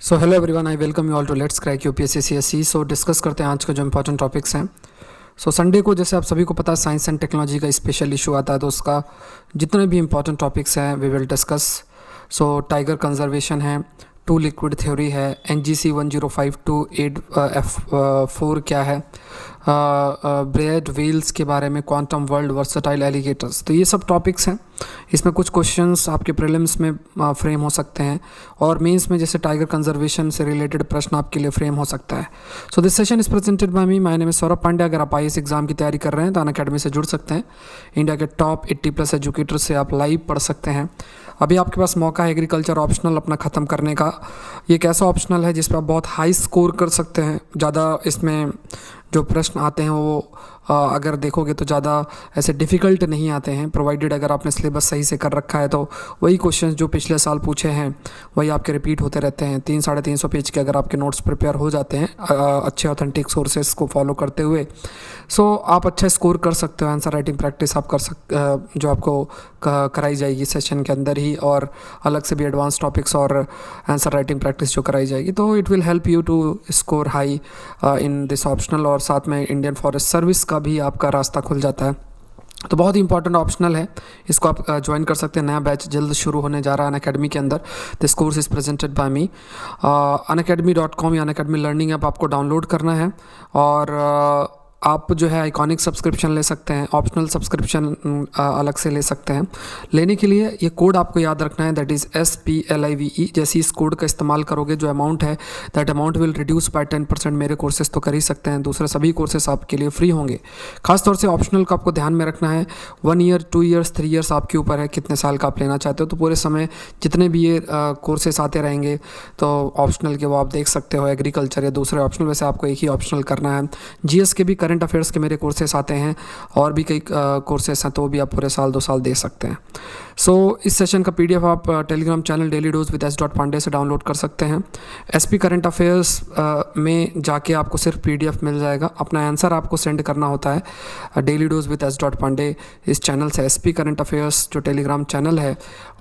So hello everyone, I welcome you all to let's crack UPSC CSC. So discuss करते हैं आज का जो इंपॉर्टेंट टॉपिक्स हैं। संडे को जैसे आप सभी को पता है साइंस एंड टेक्नोलॉजी का स्पेशल इशू आता है, तो उसका जितने भी इंपॉर्टेंट टॉपिक्स हैं we will discuss. Tiger conservation है, टू लिक्विड थ्योरी है, NGC 1052 8F4 क्या है, ब्रेड व्हील्स के बारे में, क्वांटम वर्ल्ड, वर्सटाइल एलिगेटर्स। तो ये सब टॉपिक्स हैं। इसमें कुछ क्वेश्चंस आपके प्रीलिम्स में फ्रेम हो सकते हैं और मेंस में जैसे टाइगर कंजर्वेशन से रिलेटेड प्रश्न आपके लिए फ्रेम हो सकता है। So this session is presented by me, my name is Saurabh Pandey. अगर आप IAS एग्जाम की तैयारी कर रहे हैं तो अनअकैडमी से जुड़ सकते हैं। इंडिया के टॉप 80+ एजुकेटर से आप लाइव पढ़ सकते हैं। अभी आपके पास मौका है एग्रीकल्चर ऑप्शनल अपना ख़त्म करने का। ये एक ऐसा ऑप्शनल है जिस पर आप बहुत हाई स्कोर कर सकते हैं। ज़्यादा इसमें जो प्रश्न आते हैं वो अगर देखोगे तो ज़्यादा ऐसे डिफ़िकल्ट नहीं आते हैं, प्रोवाइडेड अगर आपने सिलेबस सही से कर रखा है तो वही क्वेश्चंस जो पिछले साल पूछे हैं वही आपके रिपीट होते रहते हैं। 300-350 पेज के अगर आपके नोट्स प्रिपेयर हो जाते हैं अच्छे ऑथेंटिक सोर्सेस को फॉलो करते हुए, आप अच्छा स्कोर कर सकते हो। आंसर राइटिंग प्रैक्टिस आप जो आपको कराई जाएगी सेशन के अंदर ही, और अलग से भी एडवांस टॉपिक्स और आंसर राइटिंग प्रैक्टिस जो कराई जाएगी, तो it will help you to score high in this optional. और साथ में इंडियन फॉरेस्ट सर्विस का भी आपका रास्ता खुल जाता है। तो बहुत ही इंपॉर्टेंट ऑप्शनल है, इसको आप ज्वाइन कर सकते हैं। नया बैच जल्द शुरू होने जा रहा है अनअकैडमी के अंदर। This course is presented by me. unacademy.com या अनअकैडमी लर्निंग ऐप आपको डाउनलोड करना है और आप जो है आइकॉनिक सब्सक्रिप्शन ले सकते हैं, ऑप्शनल सब्सक्रिप्शन अलग से ले सकते हैं। लेने के लिए ये कोड आपको याद रखना है, दैट इज़ SPLIVE। जैसे इस कोड का इस्तेमाल करोगे जो अमाउंट है that amount will reduce by 10%। मेरे कोर्सेज तो कर ही सकते हैं, दूसरे सभी कोर्सेज आपके लिए फ्री होंगे। खासतौर से ऑप्शनल का आपको ध्यान में रखना है। 1 ईयर, 2 ईयर्स, 3 ईयर्स आपके ऊपर है कितने साल का आप लेना चाहते हो। तो पूरे समय जितने भी ये कोर्सेज आते रहेंगे तो ऑप्शनल के वो आप देख सकते हो, एग्रीकल्चर या दूसरे ऑप्शनल। वैसे आपको एक ही ऑप्शनल करना है। GS के भी करंट अफेयर्स के मेरे कोर्सेस आते हैं और भी कई कोर्सेस हैं, तो भी आप पूरे साल 2 साल दे सकते हैं। इस सेशन का PDF आप Telegram channel daily dose with S.Pandey से डाउनलोड कर सकते हैं। SP करंट अफेयर्स में जाके आपको सिर्फ PDF मिल जाएगा। अपना आंसर आपको सेंड करना होता है डेली डोज विद S.Pandey इस चैनल से। SP करंट अफेयर्स जो टेलीग्राम चैनल है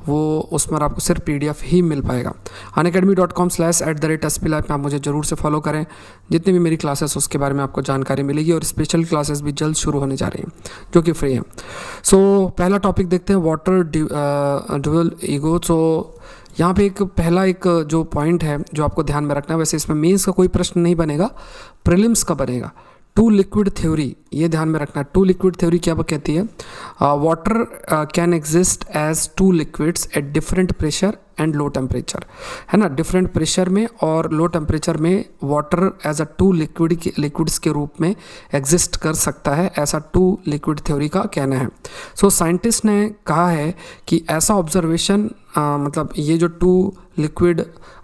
वो उसमें आपको सिर्फ PDF ही मिल पाएगा। unacademy.com/@SPLive पे आप मुझे ज़रूर से फॉलो करें। जितनी भी मेरी क्लासेस उसके बारे में आपको जानकारी मिलेगी और स्पेशल क्लासेस भी जल्द शुरू होने जा रही हैं जो कि फ्री हैं। पहला टॉपिक देखते हैं, वाटर ड्यूअल ईगो। यहाँ पे एक जो पॉइंट है जो आपको ध्यान में रखना है, वैसे इसमें मेंस का कोई प्रश्न नहीं बनेगा, प्रीलिम्स का बनेगा। टू लिक्विड थ्योरी, ये ध्यान में रखना है। टू लिक्विड थ्योरी क्या कहती है? Water can exist as two liquids at different pressure and low temperature, है ना। डिफरेंट प्रेशर में और लो टेम्परेचर में water as a two liquids के रूप में एग्जिस्ट कर सकता है, ऐसा टू लिक्विड थ्योरी का कहना है। साइंटिस्ट ने कहा है कि ऐसा ऑब्जर्वेशन मतलब ये जो टू लिक्विड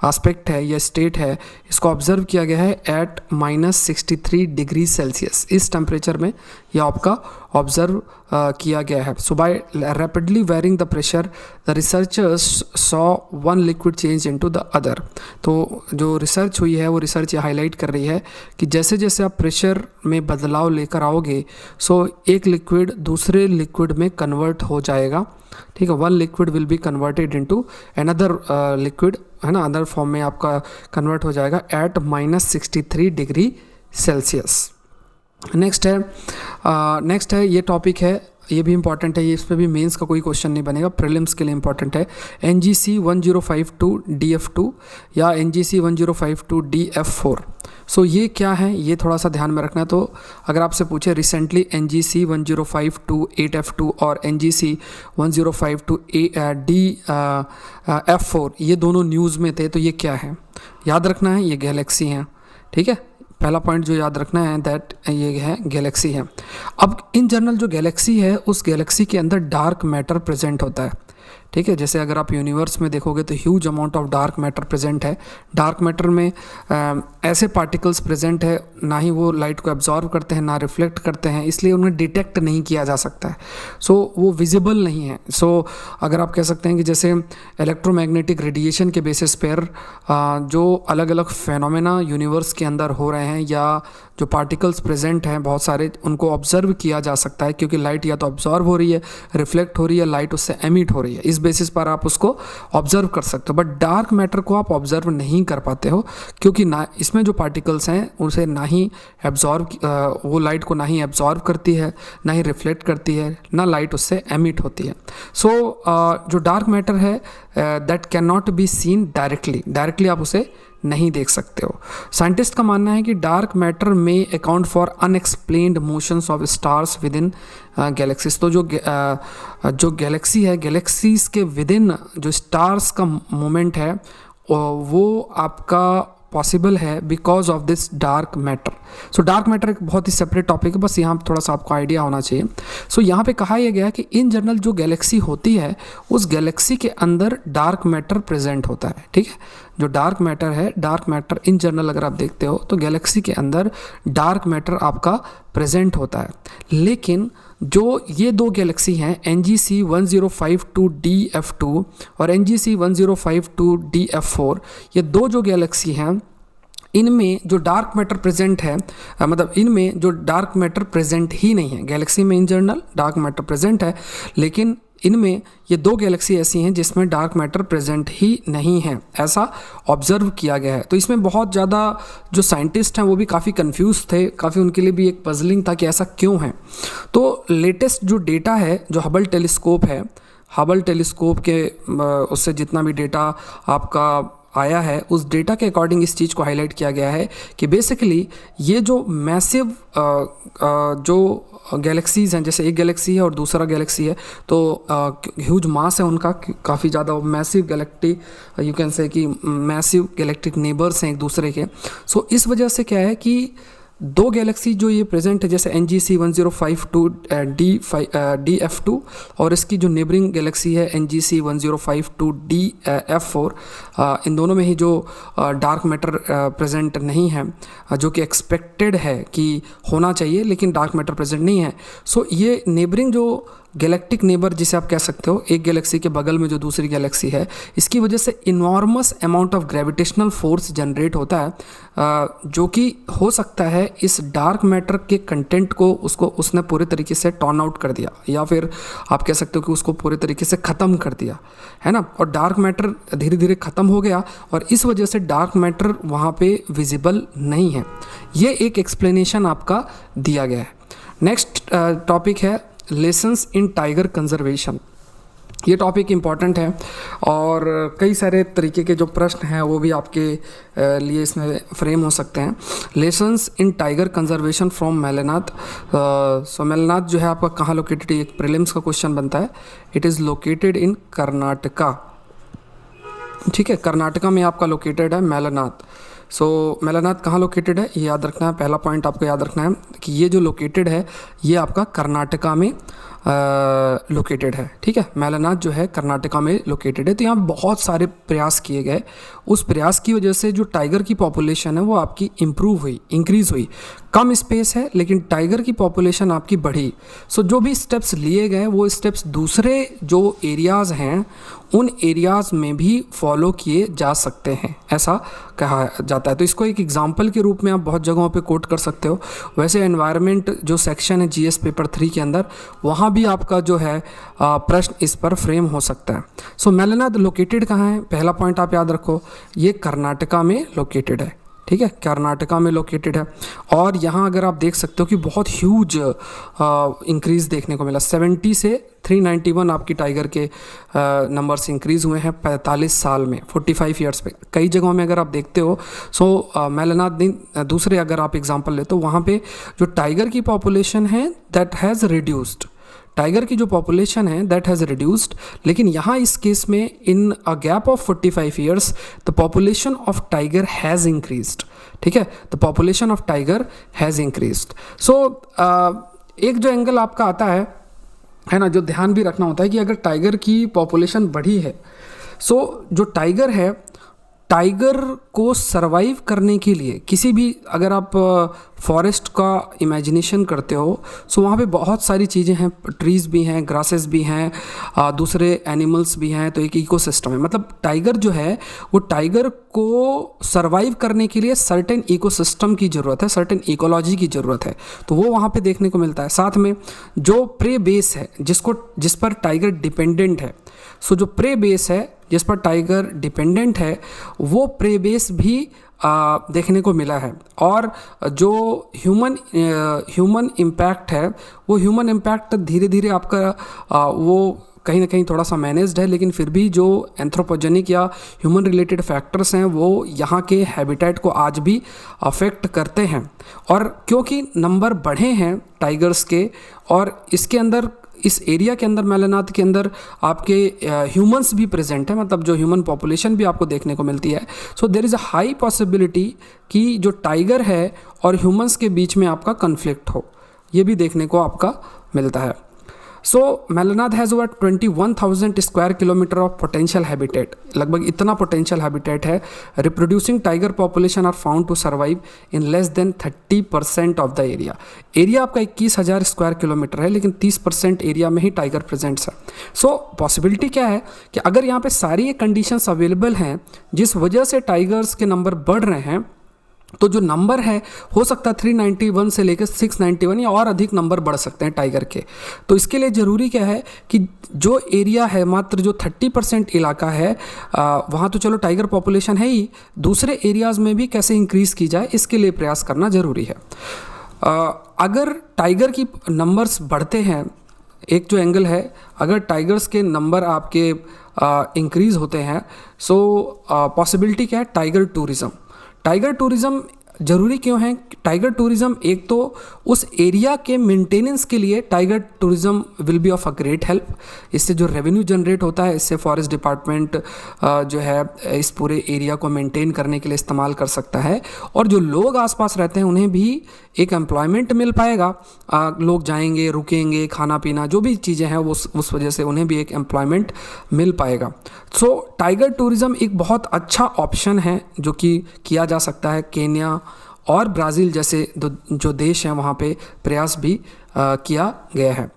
एस्पेक्ट है या स्टेट है, इसको ऑब्जर्व किया गया है एट -63 डिग्री सेल्सियस। इस टेम्परेचर में यह आपका ऑब्जर्व किया गया है। By rapidly varying the pressure the researchers saw one liquid change into the other. तो जो रिसर्च हुई है वो रिसर्च ये हाईलाइट कर रही है कि जैसे जैसे आप प्रेशर में बदलाव लेकर आओगे एक लिक्विड दूसरे लिक्विड में कन्वर्ट हो जाएगा, ठीक है। One liquid will be converted into another liquid, है ना, अदर फॉर्म में आपका कन्वर्ट हो जाएगा एट -63 डिग्री सेल्सियस। नेक्स्ट है ये टॉपिक है, ये भी इंपॉर्टेंट है। ये इस पर भी मेंस का कोई क्वेश्चन नहीं बनेगा, प्रीलिम्स के लिए इंपॉर्टेंट है। NGC 1052 DF2 या NGC 1052 DF4। ये क्या है, ये थोड़ा सा ध्यान में रखना है। तो अगर आपसे पूछे रिसेंटली NGC 1052 8F2 और NGC 1052 DF4 ये दोनों न्यूज़ में थे, तो ये क्या है याद रखना है, ये गैलेक्सी हैं, ठीक है। पहला पॉइंट जो याद रखना है दैट ये है गैलेक्सी है। अब इन जनरल जो गैलेक्सी है उस गैलेक्सी के अंदर डार्क मैटर प्रेजेंट होता है, ठीक है। जैसे अगर आप यूनिवर्स में देखोगे तो huge amount of dark matter present है। डार्क मैटर में ऐसे पार्टिकल्स प्रेजेंट है, ना ही वो लाइट को एब्जॉर्व करते हैं ना रिफ्लेक्ट करते हैं, इसलिए उन्हें डिटेक्ट नहीं किया जा सकता है। वो विजिबल नहीं है। अगर आप कह सकते हैं कि जैसे इलेक्ट्रोमैग्नेटिक रेडिएशन के बेसिस पर जो अलग अलग फेनोमेना यूनिवर्स के अंदर हो रहे हैं या जो पार्टिकल्स प्रेजेंट हैं बहुत सारे, उनको ऑब्जर्व किया जा सकता है, क्योंकि लाइट या तो ऑब्जॉर्व हो रही है, रिफ्लेक्ट हो रही है, लाइट उससे एमिट हो रही है, इस बेसिस पर आप उसको ऑब्जर्व कर सकते हो। बट डार्क मैटर को आप ऑब्जर्व नहीं कर पाते हो, क्योंकि ना इसमें जो पार्टिकल्स हैं उसे ना ही एब्जॉर्व, वो लाइट को ना ही एब्जॉर्व करती है, ना ही रिफ्लेक्ट करती है, ना लाइट उससे एमिट होती है। सो जो डार्क मैटर है that can not be seen directly आप उसे नहीं देख सकते हो। साइंटिस्ट का मानना है कि डार्क मैटर में account for unexplained motions of stars with in galaxies. तो जो गैलेक्सी है, गैलेक्सीज के विद इन जो स्टार्स का मूवमेंट है वो आपका पॉसिबल है because of this dark matter. So dark matter एक बहुत ही सेपरेट टॉपिक है, बस यहाँ थोड़ा सा आपको आइडिया होना चाहिए। सो यहाँ पे कहा यह गया कि इन जनरल जो गैलेक्सी होती है उस गैलेक्सी के अंदर डार्क मैटर प्रेजेंट होता है। ठीक है, जो डार्क मैटर है, डार्क मैटर इन जनरल अगर आप देखते हो तो गैलेक्सी के अंदर डार्क मैटर आपका प्रेजेंट होता है। लेकिन जो ये दो गैलेक्सी हैं NGC 1052DF2 और NGC 1052DF4, ये दो जो गैलेक्सी हैं इनमें जो डार्क मैटर प्रेजेंट है, मतलब इनमें जो डार्क मैटर प्रेजेंट ही नहीं है। गैलेक्सी में in general dark matter present है, लेकिन इनमें ये दो गैलेक्सी ऐसी हैं जिसमें डार्क मैटर प्रेजेंट ही नहीं है, ऐसा ऑब्जर्व किया गया है। तो इसमें बहुत ज़्यादा जो साइंटिस्ट हैं वो भी काफ़ी कंफ्यूज थे, काफ़ी उनके लिए भी एक पजलिंग था कि ऐसा क्यों है। तो लेटेस्ट जो डेटा है, जो हबल टेलीस्कोप है, हबल टेलीस्कोप के उससे जितना भी डेटा आपका आया है उस डेटा के अकॉर्डिंग इस चीज़ को हाईलाइट किया गया है कि बेसिकली ये जो मैसिव जो गैलेक्सीज़ हैं, जैसे एक गैलेक्सी है और दूसरा गैलेक्सी है, तो ह्यूज मास है उनका, काफ़ी ज़्यादा massive galactic, you can say कि मैसिव गैलेक्टिक नेबर्स हैं एक दूसरे के। सो इस वजह से क्या है कि दो गैलेक्सी जो ये प्रेजेंट है, जैसे NGC 1052DF2 और इसकी जो नेबरिंग गैलेक्सी है NGC 1052DF4, इन दोनों में ही जो डार्क मैटर प्रेजेंट नहीं है, जो कि एक्सपेक्टेड है कि होना चाहिए, लेकिन डार्क मैटर प्रेजेंट नहीं है। सो ये नेबरिंग जो गैलेक्टिक नेबर जिसे आप कह सकते हो, एक गैलेक्सी के बगल में जो दूसरी गैलेक्सी है, इसकी वजह से enormous amount of gravitational force generate होता है, जो कि हो सकता है इस डार्क मैटर के कंटेंट को उसने पूरे तरीके से टर्न आउट कर दिया, या फिर आप कह सकते हो कि उसको पूरे तरीके से ख़त्म कर दिया है ना। और डार्क मैटर धीरे धीरे ख़त्म हो गया और इस वजह से डार्क मैटर वहाँ पे विजिबल नहीं है। ये एक एक्सप्लेनेशन आपका दिया गया है। नेक्स्ट टॉपिक है लेसन्स इन टाइगर कंजर्वेशन। ये टॉपिक इम्पॉर्टेंट है और कई सारे तरीके के जो प्रश्न हैं वो भी आपके लिए इसमें फ्रेम हो सकते हैं। Lessons in tiger conservation from Malnad. So Malnad जो है आपका कहाँ लोकेटेड, एक प्रीलिम्स का क्वेश्चन बनता है। It is located in Karnataka. ठीक है, कर्नाटका में आपका लोकेटेड है मेलनाथ। सो मेलनाथ कहाँ लोकेटेड है ये याद रखना है। पहला पॉइंट आपको याद रखना है कि ये जो लोकेटेड है ये आपका कर्नाटका में लोकेटेड है। ठीक है, मेलनाथ जो है कर्नाटका में लोकेटेड है। तो यहाँ बहुत सारे प्रयास किए गए, उस प्रयास की वजह से जो टाइगर की पॉपुलेशन है वो आपकी इम्प्रूव हुई, इंक्रीज़ हुई। कम स्पेस है लेकिन टाइगर की पॉपुलेशन आपकी बढ़ी। सो जो भी स्टेप्स लिए गए वो स्टेप्स दूसरे जो एरियाज़ हैं उन एरियाज़ में भी फॉलो किए जा सकते हैं, ऐसा कहा जाता है। तो इसको एक एग्जांपल के रूप में आप बहुत जगहों पे कोट कर सकते हो। वैसे एनवायरनमेंट जो सेक्शन है GS पेपर 3 के अंदर, वहाँ भी आपका जो है प्रश्न इस पर फ्रेम हो सकता है। सो मेलनाथ लोकेटेड कहाँ है, पहला पॉइंट आप याद रखो, ये कर्नाटका में लोकेटेड है। ठीक है, कर्नाटका में लोकेटेड है। और यहाँ अगर आप देख सकते हो कि बहुत ह्यूज इंक्रीज़ देखने को मिला, 70 से 391 आपकी टाइगर के नंबर्स इंक्रीज़ हुए हैं 45 साल में, 45 ईयर्स पे। कई जगहों में अगर आप देखते हो मेलनाथ दिन दूसरे अगर आप एग्जांपल ले तो वहाँ पे जो टाइगर की पॉपुलेशन है दैट हैज़ रिड्यूस्ड, टाइगर की जो पॉपुलेशन है दैट हैज़ रिड्यूस्ड। लेकिन यहाँ इस केस में in a gap of 45 years the population of tiger has increased. ठीक है, the population of tiger has increased. So एक जो एंगल आपका आता है ना, जो ध्यान भी रखना होता है कि अगर टाइगर की पॉपुलेशन बढ़ी है, सो जो टाइगर है टाइगर को सरवाइव करने के लिए किसी भी, अगर आप फॉरेस्ट का इमेजिनेशन करते हो सो वहाँ पे बहुत सारी चीज़ें हैं, ट्रीज़ भी हैं, ग्रासेस भी हैं, दूसरे एनिमल्स भी हैं, तो एक इकोसिस्टम है। मतलब टाइगर जो है वो टाइगर को सरवाइव करने के लिए सर्टेन इकोसिस्टम की ज़रूरत है, सर्टेन इकोलॉजी की ज़रूरत है, तो वो वहाँ पे देखने को मिलता है। साथ में जो प्रे बेस है जिस पर टाइगर डिपेंडेंट है, सो जो प्रे बेस है जिस पर टाइगर डिपेंडेंट है वो प्रे बेस भी देखने को मिला है। और जो ह्यूमन इम्पैक्ट है वो ह्यूमन इम्पैक्ट धीरे धीरे आपका वो कहीं ना कहीं थोड़ा सा मैनेज्ड है, लेकिन फिर भी जो एंथ्रोपोजेनिक या ह्यूमन रिलेटेड फैक्टर्स हैं वो यहाँ के हैबिटेट को आज भी अफेक्ट करते हैं। और क्योंकि नंबर बढ़े हैं टाइगर्स के, और इसके अंदर, इस एरिया के अंदर, मेलानाथ के अंदर आपके ह्यूमंस भी प्रेजेंट है, मतलब जो ह्यूमन पॉपुलेशन भी आपको देखने को मिलती है। So there is a high possibility कि जो टाइगर है और ह्यूमंस के बीच में आपका कन्फ्लिक्ट हो, ये भी देखने को आपका मिलता है। So Malnad has over 21,000 square kilometre of potential habitat, लगभग इतना पोटेंशियल हैबिटेट है। Reproducing tiger population are found to survive in less than 30% of the area. Area आपका 21,000 स्क्वायर किलोमीटर है, लेकिन 30% एरिया में ही टाइगर प्रेजेंट्स है। सो पॉसिबिलिटी क्या है कि अगर यहाँ पे सारी ये कंडीशंस अवेलेबल हैं जिस वजह से टाइगर्स के नंबर बढ़ रहे हैं, तो जो नंबर है हो सकता है 391 से लेकर 691 या और अधिक नंबर बढ़ सकते हैं टाइगर के। तो इसके लिए ज़रूरी क्या है कि जो एरिया है, मात्र जो 30% इलाका है, वहाँ तो चलो टाइगर पॉपुलेशन है ही, दूसरे एरियाज़ में भी कैसे इंक्रीज़ की जाए इसके लिए प्रयास करना ज़रूरी है। अगर टाइगर की नंबर्स बढ़ते हैं, एक जो एंगल है, अगर टाइगर्स के नंबर आपके इंक्रीज़ होते हैं, सो पॉसिबिलिटी क्या है, टाइगर टूरिज़्म। टाइगर टूरिज़्म ज़रूरी क्यों है? टाइगर टूरिज़्म एक तो उस एरिया के मेंटेनेंस के लिए tiger tourism will be of a great help. इससे जो रेवेन्यू जनरेट होता है, इससे फॉरेस्ट डिपार्टमेंट जो है इस पूरे एरिया को मेंटेन करने के लिए इस्तेमाल कर सकता है, और जो लोग आसपास रहते हैं उन्हें भी एक एम्प्लॉयमेंट मिल पाएगा। लोग जाएंगे, रुकेंगे, खाना पीना जो भी चीज़ें हैं वो उस वजह से उन्हें भी एक एम्प्लॉयमेंट मिल पाएगा। सो टाइगर टूरिज़्म एक बहुत अच्छा ऑप्शन है जो कि किया जा सकता है। केन्या और ब्राज़ील जैसे जो देश हैं वहाँ पे प्रयास भी किया गया है।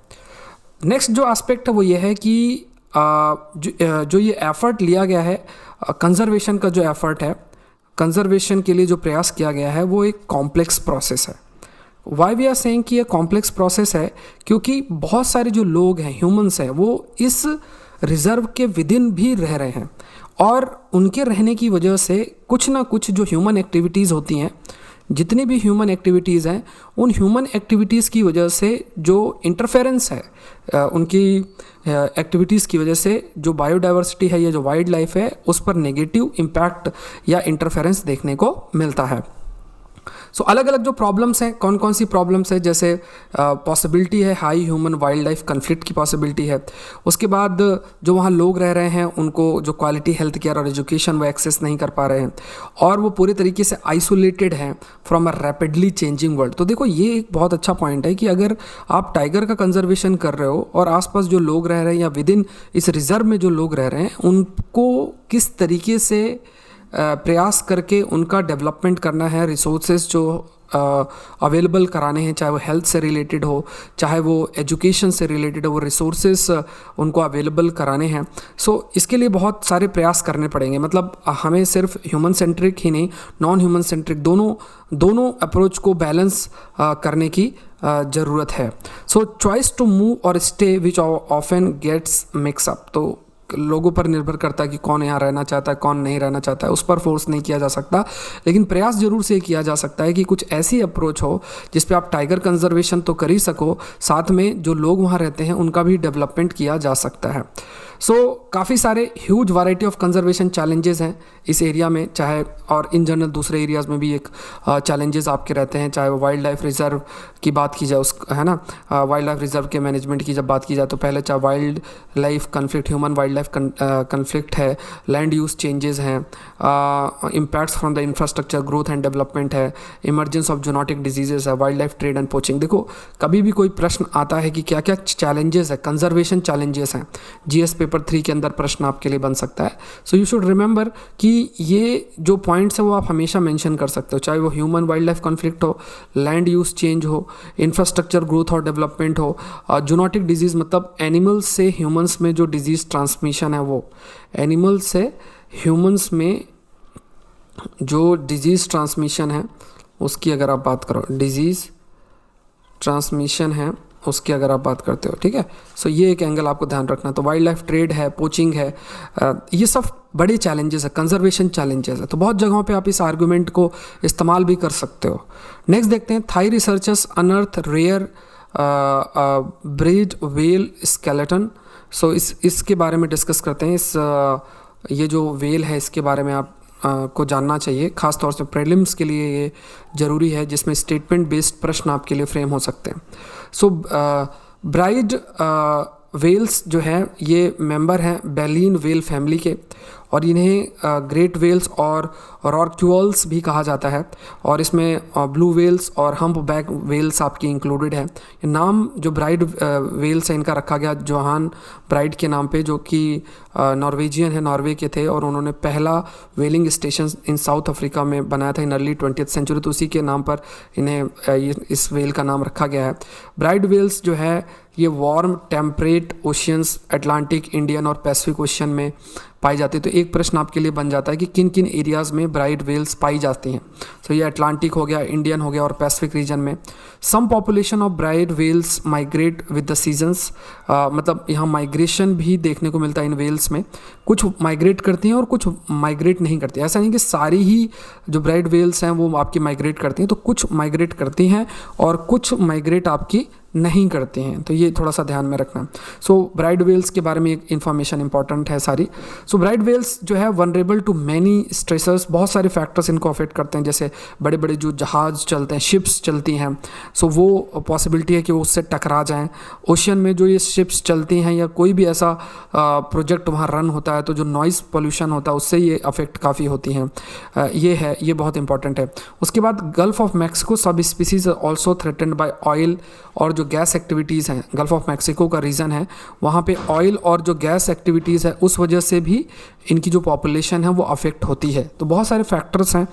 नेक्स्ट जो एस्पेक्ट है वो ये है कि जो ये एफ़र्ट लिया गया है, कंजर्वेशन का जो एफ़र्ट है, कंजर्वेशन के लिए जो प्रयास किया गया है वो एक कॉम्प्लेक्स प्रोसेस है। वाई वी आर सेइंग कि ये कॉम्प्लेक्स प्रोसेस है क्योंकि बहुत सारे जो लोग हैं, ह्यूमंस हैं, वो इस रिज़र्व के विदिन भी रह रहे हैं, और उनके रहने की वजह से कुछ ना कुछ जो ह्यूमन एक्टिविटीज़ होती हैं, जितनी भी ह्यूमन एक्टिविटीज़ हैं, उन ह्यूमन एक्टिविटीज़ की वजह से जो इंटरफेरेंस है, उनकी एक्टिविटीज़ की वजह से जो बायोडाइवर्सिटी है या जो वाइल्ड लाइफ है उस पर नेगेटिव इम्पैक्ट या इंटरफेरेंस देखने को मिलता है। सो अलग अलग जो प्रॉब्लम्स हैं, कौन कौन सी प्रॉब्लम्स है, जैसे पॉसिबिलिटी है high human wild life conflict की पॉसिबिलिटी है। उसके बाद जो वहाँ लोग रह रहे हैं उनको जो क्वालिटी हेल्थ केयर और एजुकेशन वो एक्सेस नहीं कर पा रहे हैं, और वो पूरे तरीके से आइसोलेटेड हैं from a rapidly changing world. तो देखो ये एक बहुत अच्छा पॉइंट है कि अगर आप टाइगर का कंजर्वेशन कर रहे हो और आसपास जो लोग रह रहे हैं या विद इन इस रिजर्व में जो लोग रह रहे हैं उनको किस तरीके से प्रयास करके उनका डेवलपमेंट करना है, रिसोर्सेज जो अवेलेबल कराने हैं, चाहे वो हेल्थ से रिलेटेड हो, चाहे वो एजुकेशन से रिलेटेड हो, वो रिसोर्सेज उनको अवेलेबल कराने हैं। सो इसके लिए बहुत सारे प्रयास करने पड़ेंगे। मतलब हमें सिर्फ ह्यूमन सेंट्रिक ही नहीं, नॉन ह्यूमन सेंट्रिक दोनों अप्रोच को बैलेंस करने की ज़रूरत है। सो चॉइस टू मूव और स्टे विच ऑफन गेट्स मिक्स अप, तो लोगों पर निर्भर करता है कि कौन यहाँ रहना चाहता है, कौन नहीं रहना चाहता है, उस पर फोर्स नहीं किया जा सकता, लेकिन प्रयास जरूर से किया जा सकता है कि कुछ ऐसी अप्रोच हो जिस पे आप टाइगर कंजर्वेशन तो कर ही सको, साथ में जो लोग वहाँ रहते हैं उनका भी डेवलपमेंट किया जा सकता है। सो काफ़ी सारे huge variety of conservation challenges हैं इस एरिया में, चाहे और इन जनरल दूसरे एरियाज़ में भी एक चैलेंजेस आपके रहते हैं, चाहे वो वाइल्ड लाइफ रिजर्व की बात की जाए, उस है ना, वाइल्ड लाइफ रिजर्व के मैनेजमेंट की जब बात की जाए तो पहले चाहे wild life conflict, human wild life conflict है, लैंड यूज चेंजेस हैं, impacts from the infrastructure growth and development है, इमरजेंस ऑफ जूनोटिक डिजीजेस है, wild life trade and poaching. देखो कभी भी कोई प्रश्न आता है कि क्या क्या चैलेंजेस है, कंजर्वेशन चैलेंजेस हैं, जीएस पेपर पेपर 3 के अंदर प्रश्न आपके लिए बन सकता है। सो यू शुड रिमेंबर कि ये जो पॉइंट्स है वो आप हमेशा मेंशन कर सकते हो, चाहे वो ह्यूमन वाइल्ड लाइफ कॉन्फ्लिक्ट हो, लैंड यूज चेंज हो, इंफ्रास्ट्रक्चर ग्रोथ और डेवलपमेंट हो, जूनोटिक डिजीज़ मतलब एनिमल्स से ह्यूमंस में जो डिजीज़ ट्रांसमिशन है वो, एनिमल्स से ह्यूमंस में जो डिजीज़ ट्रांसमिशन है उसकी अगर आप बात करो, डिजीज़ ट्रांसमिशन है उसकी अगर आप बात करते हो, ठीक है। सो ये एक एंगल आपको ध्यान रखना। तो वाइल्ड लाइफ ट्रेड है, पोचिंग है, ये सब बड़े चैलेंजेस है, कंजर्वेशन चैलेंजेस है। तो बहुत जगहों पे आप इस आर्गुमेंट को इस्तेमाल भी कर सकते हो। नेक्स्ट देखते हैं, Thai researchers unearth rare breed whale skeleton. So इसके बारे में डिस्कस करते हैं। ये जो व्हेल है इसके बारे में आप को जानना चाहिए, खास तौर से प्रीलिम्स के लिए ये ज़रूरी है, जिसमें स्टेटमेंट बेस्ड प्रश्न आपके लिए फ्रेम हो सकते हैं। सो ब्राइड वेल्स जो हैं ये मेंबर हैं बैलीन वेल फैमिली के, और इन्हें ग्रेट वेल्स और रॉर्क्यूल्स भी कहा जाता है, और इसमें ब्लू वेल्स और हम्प बैक वेल्स आपकी इंक्लूडेड है। नाम जो ब्राइड वेल्स है इनका रखा गया जोहान ब्राइड के नाम पे, जो कि नॉर्वेजियन है, नॉर्वे के थे, और उन्होंने पहला वेलिंग स्टेशन इन साउथ अफ्रीका में बनाया था इन अर्ली 20th सेंचुरी, तो उसी के नाम पर इन्हें इस वेल का नाम रखा गया है। ब्राइड वेल्स जो है ये warm temperate oceans, Atlantic, Indian और पैसिफिक ओशियन में पाई जाती है। तो एक प्रश्न आपके लिए बन जाता है कि किन किन एरियाज़ में ब्राइड वेल्स पाई जाती हैं। तो ये अटलांटिक हो गया, इंडियन हो गया और पैसिफिक रीजन में। Some population of Bryde whales migrate with the seasons, मतलब यहाँ माइग्रेशन भी देखने को मिलता है इन वेल्स में। कुछ माइग्रेट करती हैं और कुछ माइग्रेट नहीं करती। ऐसा नहीं कि सारी ही जो ब्राइड वेल्स हैं वो आपकी माइग्रेट करती हैं, तो कुछ माइग्रेट करती हैं और कुछ माइग्रेट आपकी नहीं करते हैं। तो ये थोड़ा सा ध्यान में रखना। सो ब्राइड वेल्स के बारे में एक इन्फॉर्मेशन इंपॉर्टेंट है सारी। सो ब्राइड वेल्स जो है वनरेबल टू मैनी स्ट्रेसर्स, बहुत सारे फैक्टर्स इनको अफेक्ट करते हैं, जैसे बड़े बड़े जो जहाज चलते हैं, शिप्स चलती हैं, सो वो पॉसिबिलिटी है कि वो उससे टकरा जाएं। ओशियन में जो ये शिप्स चलती हैं या कोई भी ऐसा प्रोजेक्ट वहाँ रन होता है तो जो नॉइज़ पोल्यूशन होता है उससे ये अफेक्ट काफ़ी होती हैं। ये बहुत इंपॉर्टेंट है। उसके बाद Gulf of Mexico subspecies also threatened by oil, और जो गैस एक्टिविटीज़ हैं, गल्फ ऑफ मैक्सिको का रीजन है, वहाँ पे ऑयल और जो गैस एक्टिविटीज़ है उस वजह से भी इनकी जो पॉपुलेशन है वो अफेक्ट होती है। तो बहुत सारे फैक्टर्स हैं।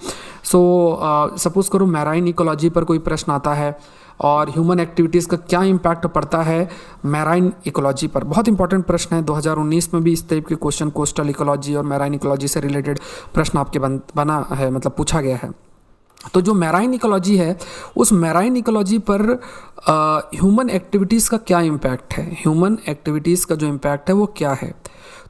सो सपोज़ करो मैराइन इकोलॉजी पर कोई प्रश्न आता है और ह्यूमन एक्टिविटीज़ का क्या इम्पैक्ट पड़ता है मैराइन इकोलॉजी पर, बहुत इंपॉर्टेंट प्रश्न है। 2019 में भी इस टाइप के क्वेश्चन कोस्टल इकोलॉजी और मैराइन इकोलॉजी से रिलेटेड प्रश्न आपके बना है, मतलब पूछा गया है। तो जो मैराइन इकोलॉजी है उस मैराइन इकोलॉजी पर ह्यूमन एक्टिविटीज़ का क्या इम्पैक्ट है, ह्यूमन एक्टिविटीज़ का जो इम्पैक्ट है वो क्या है,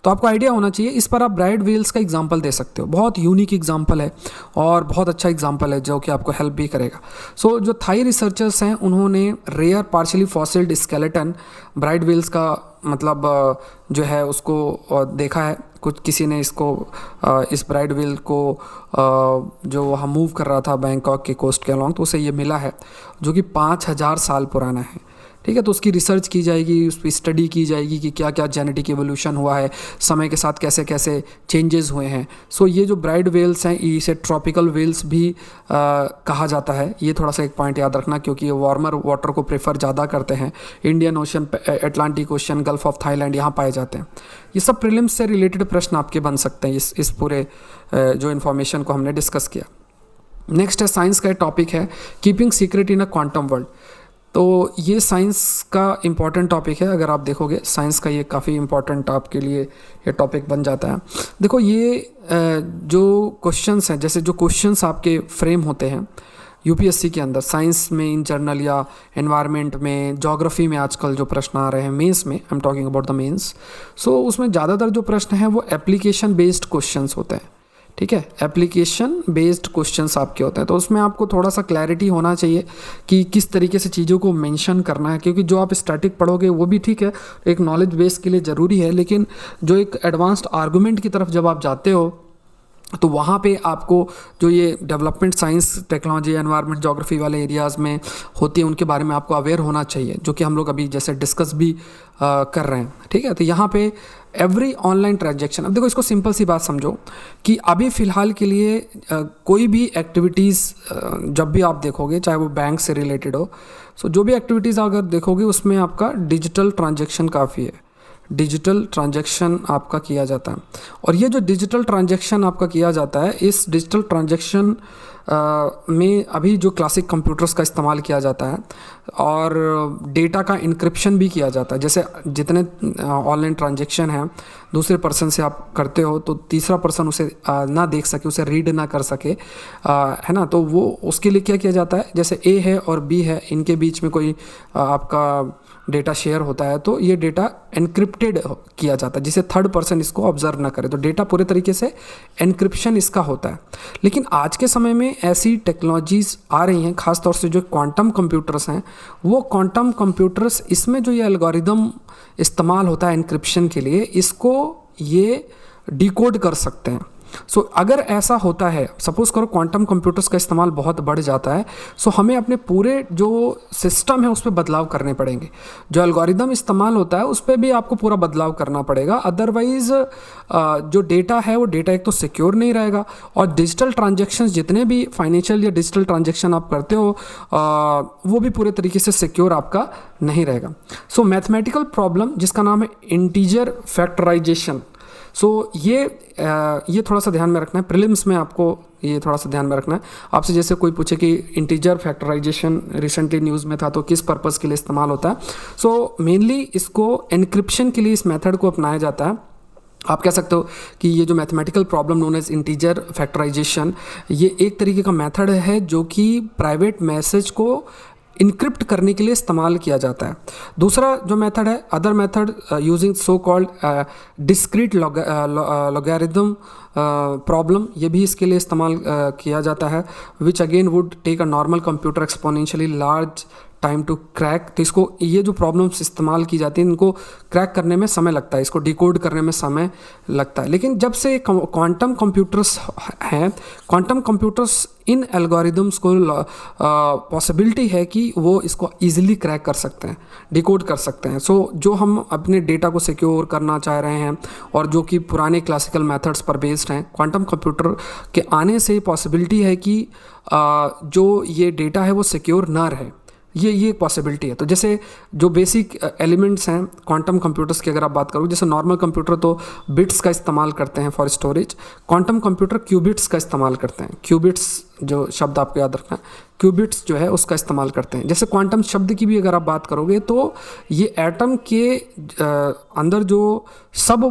तो आपको आइडिया होना चाहिए। इस पर आप ब्राइड वेल्स का एग्जांपल दे सकते हो, बहुत यूनिक एग्जांपल है और बहुत अच्छा एग्जांपल है जो कि आपको हेल्प भी करेगा। सो जो थाई रिसर्चर्स हैं उन्होंने rare partially fossilised skeleton Bryde whales का मतलब जो है उसको देखा है। कुछ किसी ने इसको इस ब्राइड वेल को जो वहाँ मूव कर रहा था बैंकॉक के कोस्ट के अलॉन्ग, तो उसे ये मिला है जो कि 5000 साल पुराना है। ठीक है, तो उसकी रिसर्च की जाएगी, उस पर स्टडी की जाएगी कि क्या क्या जेनेटिक एवोल्यूशन हुआ है, समय के साथ कैसे कैसे चेंजेस हुए हैं। सो ये जो ब्राइड वेल्स हैं इसे ट्रॉपिकल वेल्स भी कहा जाता है। ये थोड़ा सा एक पॉइंट याद रखना, क्योंकि ये वार्मर वाटर को प्रेफर ज़्यादा करते हैं। Indian ocean, Atlantic ocean, gulf of Thailand यहाँ पाए जाते हैं। ये सब प्रीलिम्स से रिलेटेड प्रश्न आपके बन सकते हैं इस पूरे जो इन्फॉर्मेशन को हमने डिस्कस किया। नेक्स्ट है साइंस का टॉपिक है keeping secret in a quantum world. तो ये साइंस का इम्पॉर्टेंट टॉपिक है। अगर आप देखोगे साइंस का ये काफ़ी इम्पॉर्टेंट आपके लिए ये टॉपिक बन जाता है। देखो ये जो क्वेश्चंस हैं, जैसे जो क्वेश्चंस आपके फ्रेम होते हैं यूपीएससी के अंदर, साइंस में इन जनरल या एनवायरनमेंट में, ज्योग्राफी में आजकल जो प्रश्न आ रहे हैं मेंस में, I am talking about the mains. So उसमें ज़्यादातर जो प्रश्न हैं वो एप्लीकेशन बेस्ड क्वेश्चंस होते हैं। ठीक है, एप्लीकेशन बेस्ड क्वेश्चंस आपके होते हैं। तो उसमें आपको थोड़ा सा क्लैरिटी होना चाहिए कि किस तरीके से चीज़ों को मेंशन करना है, क्योंकि जो आप स्टैटिक पढ़ोगे वो भी ठीक है, एक नॉलेज बेस के लिए ज़रूरी है, लेकिन जो एक एडवांस्ड आर्गूमेंट की तरफ जब आप जाते हो तो वहाँ पे आपको जो ये development science, technology, environment, geography वाले एरियाज़ में होती है उनके बारे में आपको अवेयर होना चाहिए, जो कि हम लोग अभी जैसे डिस्कस भी कर रहे हैं। ठीक है, तो यहाँ पे एवरी ऑनलाइन ट्रांजैक्शन, अब देखो इसको सिंपल सी बात समझो कि अभी फ़िलहाल के लिए कोई भी एक्टिविटीज़ जब भी आप देखोगे, चाहे वो बैंक से रिलेटेड हो, सो जो भी एक्टिविटीज़ अगर देखोगे उसमें आपका डिजिटल ट्रांजैक्शन काफ़ी है। डिजिटल ट्रांजैक्शन आपका किया जाता है। और ये जो डिजिटल ट्रांजैक्शन आपका किया जाता है, इस डिजिटल ट्रांजैक्शन में अभी जो क्लासिक कंप्यूटर्स का इस्तेमाल किया जाता है और डेटा का इंक्रिप्शन भी किया जाता है। जैसे जितने ऑनलाइन ट्रांजैक्शन हैं दूसरे पर्सन से आप करते हो तो तीसरा पर्सन उसे ना देख सके, उसे रीड ना कर सके, है ना, तो वो उसके लिए क्या किया जाता है, जैसे ए है और बी है, इनके बीच में कोई आपका डेटा शेयर होता है तो ये डेटा एनक्रिप्टेड किया जाता है जिसे थर्ड पर्सन इसको ऑब्जर्व ना करे, तो डेटा पूरे तरीके से एनक्रिप्शन इसका होता है। लेकिन आज के समय में ऐसी टेक्नोलॉजीज़ आ रही हैं, ख़ास तौर से जो क्वांटम कंप्यूटर्स हैं, वो क्वांटम कंप्यूटर्स, इसमें जो ये एल्गोरिदम इस्तेमाल होता है एनक्रिप्शन के लिए, इसको ये डिकोड कर सकते हैं। सो अगर ऐसा होता है, सपोज करो क्वांटम कंप्यूटर्स का इस्तेमाल बहुत बढ़ जाता है, सो हमें अपने पूरे जो सिस्टम है उस पर बदलाव करने पड़ेंगे। जो एल्गोरिदम इस्तेमाल होता है उस पर भी आपको पूरा बदलाव करना पड़ेगा, अदरवाइज़ जो डेटा है वो डेटा एक तो सिक्योर नहीं रहेगा, और डिजिटल ट्रांजेक्शन्स जितने भी फाइनेंशियल या डिजिटल ट्रांजेक्शन आप करते हो वो भी पूरे तरीके से सिक्योर आपका नहीं रहेगा। सो मैथमेटिकल प्रॉब्लम जिसका नाम है इंटीजर फैक्टराइजेशन, सो ये थोड़ा सा ध्यान में रखना है, प्रीलिम्स में आपको ये थोड़ा सा ध्यान में रखना है। आपसे जैसे कोई पूछे कि इंटीजर फैक्टराइजेशन रिसेंटली न्यूज़ में था तो किस पर्पज़ के लिए इस्तेमाल होता है, सो मेनली इसको एनक्रिप्शन के लिए इस मेथड को अपनाया जाता है। आप कह सकते हो कि ये जो mathematical problem known as integer factorization, ये एक तरीके का मेथड है जो कि प्राइवेट मैसेज को इनक्रिप्ट करने के लिए इस्तेमाल किया जाता है। दूसरा जो मेथड है, other method using so called discrete logarithm problem, ये भी इसके लिए इस्तेमाल किया जाता है, which again would take a normal computer exponentially large time to crack. तो इसको, ये जो प्रॉब्लम्स इस्तेमाल की जाती हैं इनको क्रैक करने में समय लगता है, इसको डिकोड करने में समय लगता है। लेकिन जब से क्वांटम कंप्यूटर्स हैं, क्वांटम कंप्यूटर्स इन एल्गोरिदम्स को पॉसिबिलिटी है कि वो इसको ईजिली क्रैक कर सकते हैं, डिकोड कर सकते हैं। सो जो हम अपने डेटा को सिक्योर करना चाह रहे हैं और जो कि पुराने क्लासिकल मेथड्स पर बेस्ड हैं, क्वांटम कंप्यूटर के आने से पॉसिबिलिटी है कि जो ये डेटा है वो सिक्योर ना रहे, ये एक पॉसिबिलिटी है। तो जैसे जो बेसिक एलिमेंट्स हैं क्वांटम कंप्यूटर्स की अगर आप बात करो, जैसे नॉर्मल कंप्यूटर तो बिट्स का इस्तेमाल करते हैं for storage, quantum computer qubits का इस्तेमाल करते हैं। क्यूबिट्स जो शब्द आपको याद रखना है, क्यूबिट्स जो है उसका इस्तेमाल करते हैं। जैसे क्वांटम शब्द की भी अगर आप बात करोगे तो ये एटम के अंदर जो सब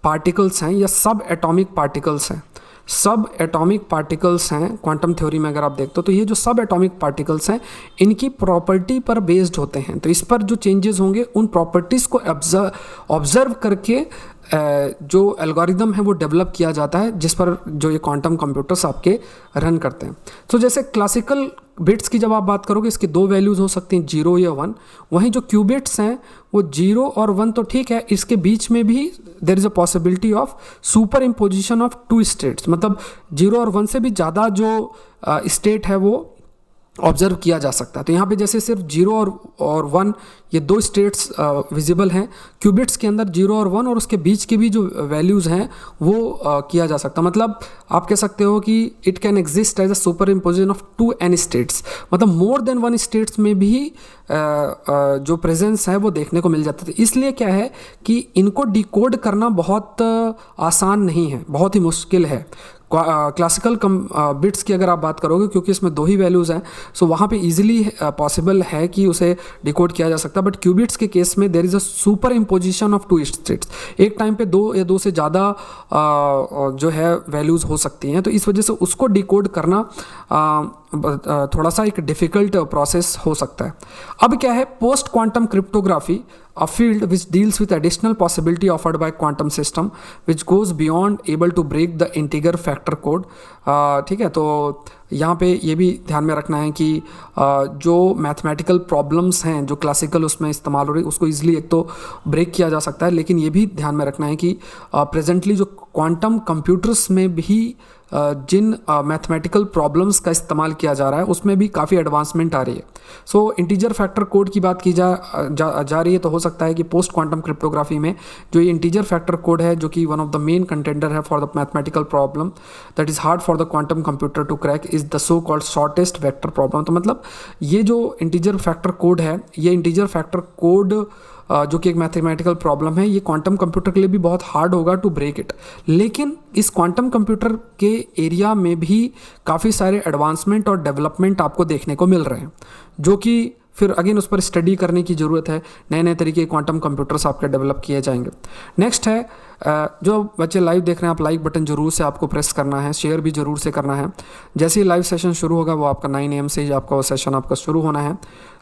पार्टिकल्स हैं या सब एटॉमिक पार्टिकल्स हैं, सब एटॉमिक पार्टिकल्स हैं क्वांटम थ्योरी में अगर आप देखते हो तो ये जो सब एटॉमिक पार्टिकल्स हैं इनकी प्रॉपर्टी पर बेस्ड होते हैं। तो इस पर जो चेंजेस होंगे उन प्रॉपर्टीज़ को ऑब्जर्व करके जो एल्गोरिदम है वो डेवलप किया जाता है, जिस पर जो ये क्वांटम कंप्यूटर्स आपके रन करते हैं। तो जैसे क्लासिकल बिट्स की जब आप बात करोगे इसकी दो वैल्यूज़ हो सकती हैं, 0 या 1। वहीं जो क्यूबिट्स हैं वो 0 और 1 तो ठीक है, इसके बीच में भी there is a possibility of superimposition of 2 states, मतलब 0 और 1 से भी ज़्यादा जो स्टेट है वो ऑब्जर्व किया जा सकता है। तो यहाँ पे जैसे सिर्फ 0 और 1 ये दो स्टेट्स विजिबल हैं क्यूबिट्स के अंदर, 0 और 1, और उसके बीच की भी जो वैल्यूज़ हैं वो किया जा सकता है। मतलब आप कह सकते हो कि it can exist as a superimposition of 2 n states, मतलब मोर देन 1 स्टेट्स में भी जो प्रेजेंस है वो देखने को मिल जाता है। इसलिए क्या है कि इनको डिकोड करना बहुत आसान नहीं है, बहुत ही मुश्किल है। क्लासिकल बिट्स की अगर आप बात करोगे, क्योंकि इसमें 2 ही वैल्यूज़ हैं, सो वहाँ पे इजीली पॉसिबल है कि उसे डिकोड किया जा सकता है। बट क्यूबिट्स के केस में there is a superimposition of 2 states, एक टाइम पे 2 या 2 से ज़्यादा जो है वैल्यूज़ हो सकती हैं, तो इस वजह से उसको डिकोड करना थोड़ा सा एक डिफ़िकल्ट प्रोसेस हो सकता है। अब क्या है, post quantum cryptography, a field which deals with additional possibility offered by quantum system which goes beyond able to break the integer factor code। ठीक है, तो यहाँ पे ये भी ध्यान में रखना है कि जो मैथमेटिकल प्रॉब्लम्स हैं जो क्लासिकल उसमें इस्तेमाल हो रही है उसको ईजिली एक तो ब्रेक किया जा सकता है, लेकिन ये भी ध्यान में रखना है कि प्रेजेंटली जो क्वांटम कंप्यूटर्स में भी जिन मैथमेटिकल प्रॉब्लम्स का इस्तेमाल किया जा रहा है उसमें भी काफ़ी एडवांसमेंट आ रही है। सो इंटीजर फैक्टर कोड की बात की जा रही है, तो हो सकता है कि पोस्ट क्वांटम क्रिप्टोग्राफी में जो ये इंटीजर फैक्टर कोड है, जो कि one of the main contender है for the mathematical problem that is hard for the quantum computer to crack, is the so called shortest vector problem. तो मतलब ये जो इंटीजर फैक्टर कोड है, ये इंटीजर फैक्टर कोड जो कि एक मैथमेटिकल प्रॉब्लम है, ये क्वांटम कंप्यूटर के लिए भी बहुत हार्ड होगा टू ब्रेक इट। लेकिन इस क्वांटम कंप्यूटर के एरिया में भी काफ़ी सारे एडवांसमेंट और डेवलपमेंट आपको देखने को मिल रहे हैं, जो कि फिर अगेन उस पर स्टडी करने की ज़रूरत है। नए नए तरीके के क्वांटम कंप्यूटर्स आपके डेवलप किए जाएंगे। नेक्स्ट है जो बच्चे लाइव देख रहे हैं, आप लाइक बटन जरूर से आपको प्रेस करना है, शेयर भी जरूर से करना है। जैसे ही लाइव सेशन शुरू होगा, वो आपका 9 AM से ही आपका वो सेशन आपका शुरू होना है।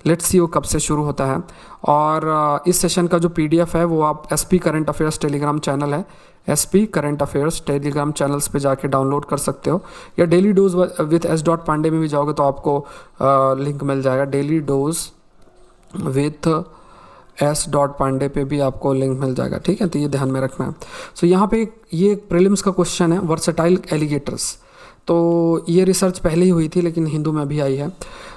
लेट्स सी वो कब से शुरू होता है। और इस सेशन का जो PDF है वो आप SP current affairs Telegram channel है, SP current affairs Telegram channels पे जाके डाउनलोड कर सकते हो, या डेली डोज विथ S.Pandey में भी जाओगे तो आपको लिंक मिल जाएगा। डेली डोज विथ S.Pandey पे भी आपको लिंक मिल जाएगा, ठीक है। तो ये ध्यान में रखना है। सो यहाँ पे ये प्रीलिम्स का क्वेश्चन है, वर्सेटाइल एलिगेटर्स। तो ये रिसर्च पहले ही हुई थी लेकिन हिंदू में भी आई है।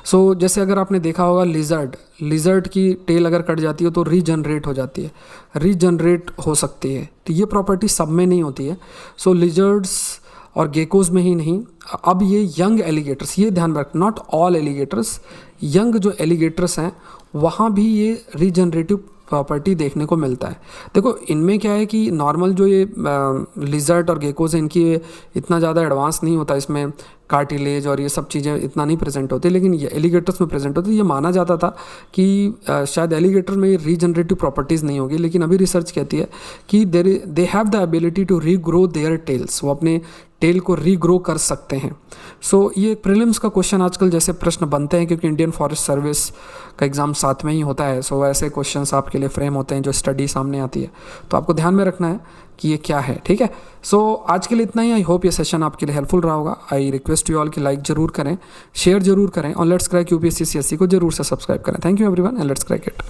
सो जैसे अगर आपने देखा होगा लिजर्ड की टेल अगर कट जाती है तो रीजनरेट हो जाती है, रीजनरेट हो सकती है। तो ये प्रॉपर्टी सब में नहीं होती है। सो लिजर्ड्स और गेकोज में ही नहीं, अब ये यंग एलिगेटर्स, ये ध्यान रख, नॉट ऑल एलिगेटर्स, यंग जो एलिगेटर्स हैं वहाँ भी ये रीजनरेटिव प्रॉपर्टी देखने को मिलता है। देखो इनमें क्या है कि नॉर्मल जो ये लिजर्ड और गेकोज हैं, इनकी इतना ज़्यादा एडवांस नहीं होता, इसमें कार्टिलेज और ये सब चीज़ें इतना नहीं प्रेजेंट होती, लेकिन ये एलिगेटर्स में प्रेजेंट होती है। ये माना जाता था कि शायद एलिगेटर में रीजनरेटिव प्रॉपर्टीज़ नहीं होगी, लेकिन अभी रिसर्च कहती है कि they have the ability to regrow their tails, वो अपने टेल को रीग्रो कर सकते हैं। सो ये प्रीलिम्स का क्वेश्चन आजकल जैसे प्रश्न बनते हैं, क्योंकि इंडियन फॉरेस्ट सर्विस का एग्ज़ाम साथ में ही होता है। सो ऐसे क्वेश्चंस आपके लिए फ्रेम होते हैं जो स्टडी सामने आती है, तो आपको ध्यान में रखना है कि ये क्या है, ठीक है। सो आज के लिए इतना ही। आई होप ये सेशन आपके लिए हेल्पफुल रहा होगा। आई रिक्वेस्ट यू ऑल कि लाइक जरूर करें, शेयर जरूर करें, और लेट्स क्रैक UPSC CSC को जरूर से सब्सक्राइब करें। Thank you everyone and let's crack it.